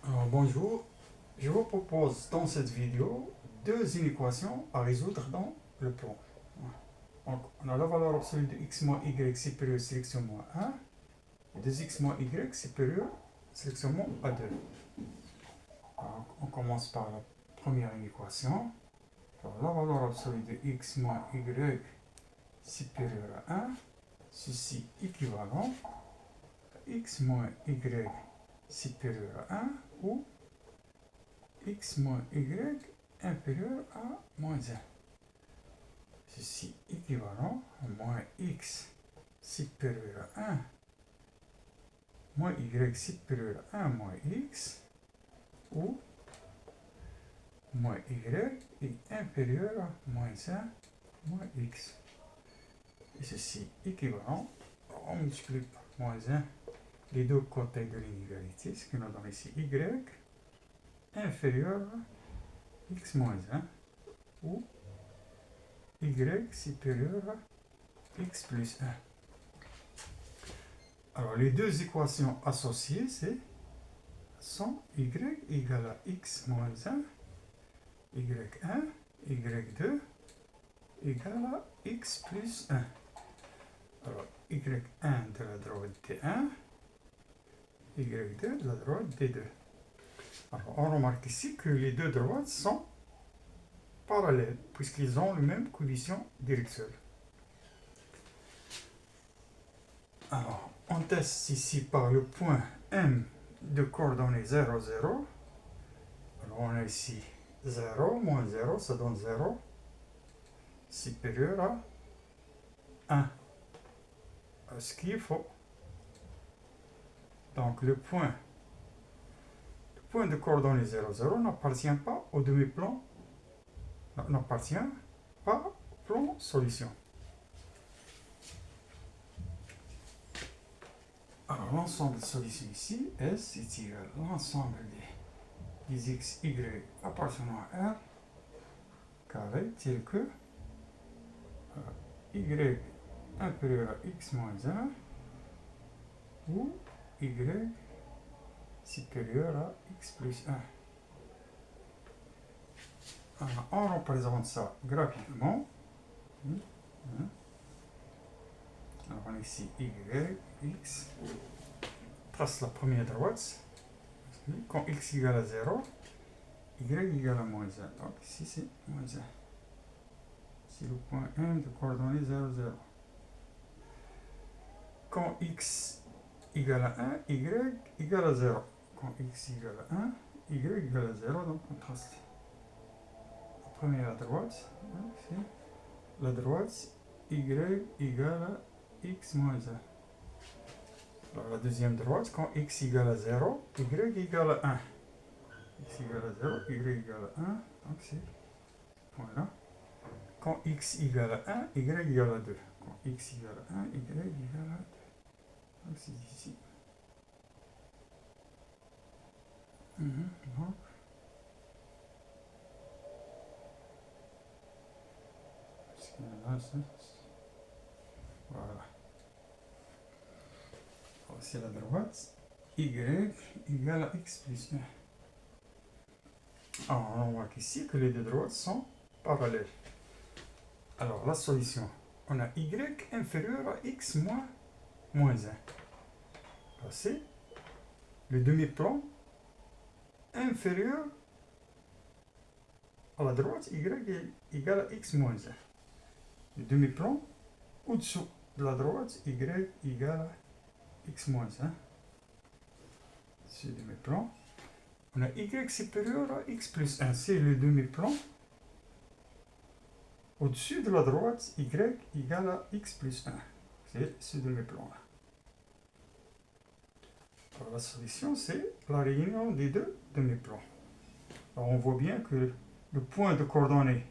Alors, bonjour, je vous propose dans cette vidéo deux inéquations à résoudre dans le plan. Donc, on a la valeur absolue de x moins y supérieure sélection moins 1 et de x moins y supérieur sélection moins à 2. Alors, on commence par la première inéquation. Alors, la valeur absolue de x moins y supérieure à 1, ceci équivalent à x moins y supérieur à 1 ou x moins y inférieur à moins 1. Ceci équivalent à moins x supérieur à 1 moins y supérieur à 1 moins x ou moins y est inférieur à moins 1 moins x. Et ceci équivalent, on multiplie par moins 1 les deux côtés de l'inégalité, ce qui nous donne ici y inférieur à x moins 1 ou y supérieur à x plus 1. Alors, les deux équations associées, sont y égale à x moins 1, y1, y2 égale à x plus 1. Alors, y1 de la droite d1, y2 de la droite d2. Alors, on remarque ici que les deux droites sont parallèles, puisqu'ils ont le même coefficient directionnel. Alors, on teste ici par le point M de coordonnées 0, 0. Alors, on a ici 0, moins 0, ça donne 0, supérieur à 1. Ce qui est faux. Donc, le point de coordonnées 0, 0 n'appartient pas au demi-plan, n'appartient pas au plan solution. Alors, l'ensemble de solutions ici, S est égal à l'ensemble des x, y appartenant à R carré tel que y inférieur à x moins 1 ou y supérieur à x plus 1. Alors, on représente ça graphiquement. Alors, on a ici y, x, trace la première droite. Quand x égale à 0, y égale à moins 1. Donc ici c'est moins 1. C'est le point M de coordonnées 0, 0. Quand x égale à 1, y égale à 0. Quand x égale à 1, y égale à 0, donc on trace la première à droite. C'est la droite, y égale à x moins 1. Alors la deuxième droite, quand x égale à 0, y égale à 1. X égale à 0, y égale à 1, donc c'est ce point-là. Quand x égale à 1, y égale à 2. Quand x égale à 1, y égale à 2. Donc c'est ici. Donc, voilà. C'est la droite, y égale à x plus 1. Alors, on voit ici que les deux droites sont parallèles. Alors, la solution, on a y inférieur à x moins 1. C'est le demi-plan inférieur à la droite, y égale à x moins 1. Le demi-plan au-dessous de la droite, y égale à x moins 1. C'est le demi-plan. On a y supérieur à x plus 1. C'est le demi-plan au-dessus de la droite, y égale à x plus 1. C'est ce demi-plan-là. Alors la solution, c'est la réunion des deux demi-plans. Alors on voit bien que le point de coordonnées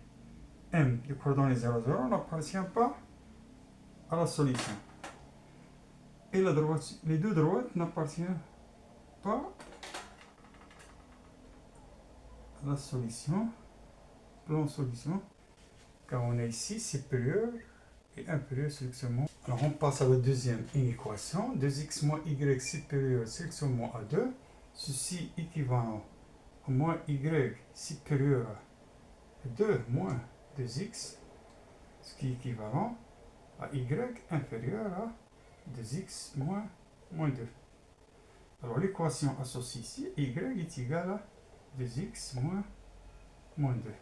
M de coordonnées 0, 0 n'appartient pas à la solution. Et la droite, les deux droites n'appartiennent pas à la solution, plan solution, car on a ici supérieur et inférieur sélectionnement. Alors on passe à la deuxième inéquation, 2x moins y supérieur sélectionnement à 2 ceci équivalent à moins y supérieur à 2 moins 2x, ce qui est équivalent à y inférieur à 2x moins 2. Alors l'équation associée ici, y est égal à 2x moins 2.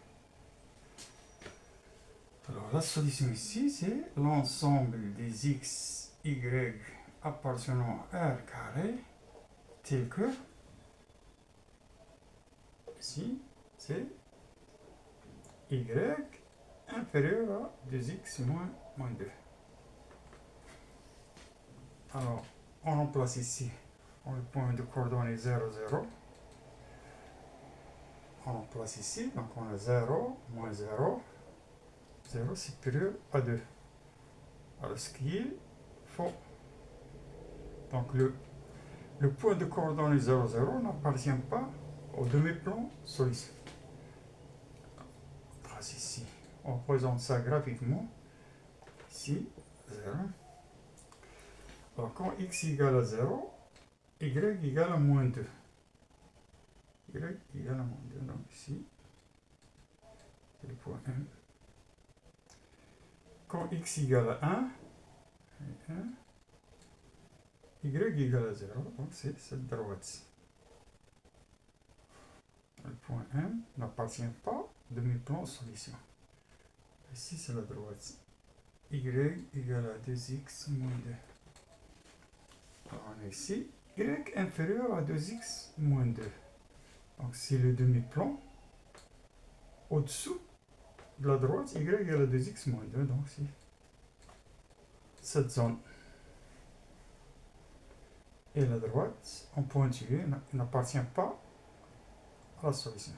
Alors la solution ici, c'est l'ensemble des x, y appartenant à R carré, tel que, ici, c'est y inférieur à 2x moins 2. Alors, on remplace ici le point de coordonnées 0, 0. On remplace ici, donc on a 0, moins 0, 0 supérieur à 2. Alors, ce qui est faux. Donc, le point de coordonnées 0, 0 n'appartient pas au demi-plan solution. On trace ici. On représente ça graphiquement. Ici, 0. Alors, quand x égale à 0, y égale à moins 2. Y égale à moins 2. Donc, ici, c'est le point M. Quand x égale à 1, y égale à 0, donc c'est cette droite. Le point M n'appartient pas au demi-plan solution. Ici, c'est la droite. Y égale à 2x moins 2. Alors, on a ici y inférieur à 2x moins 2. Donc, c'est le demi-plan au-dessous de la droite y égale à 2x moins 2. Donc, c'est cette zone. Et la droite en pointillé n'appartient pas à la solution.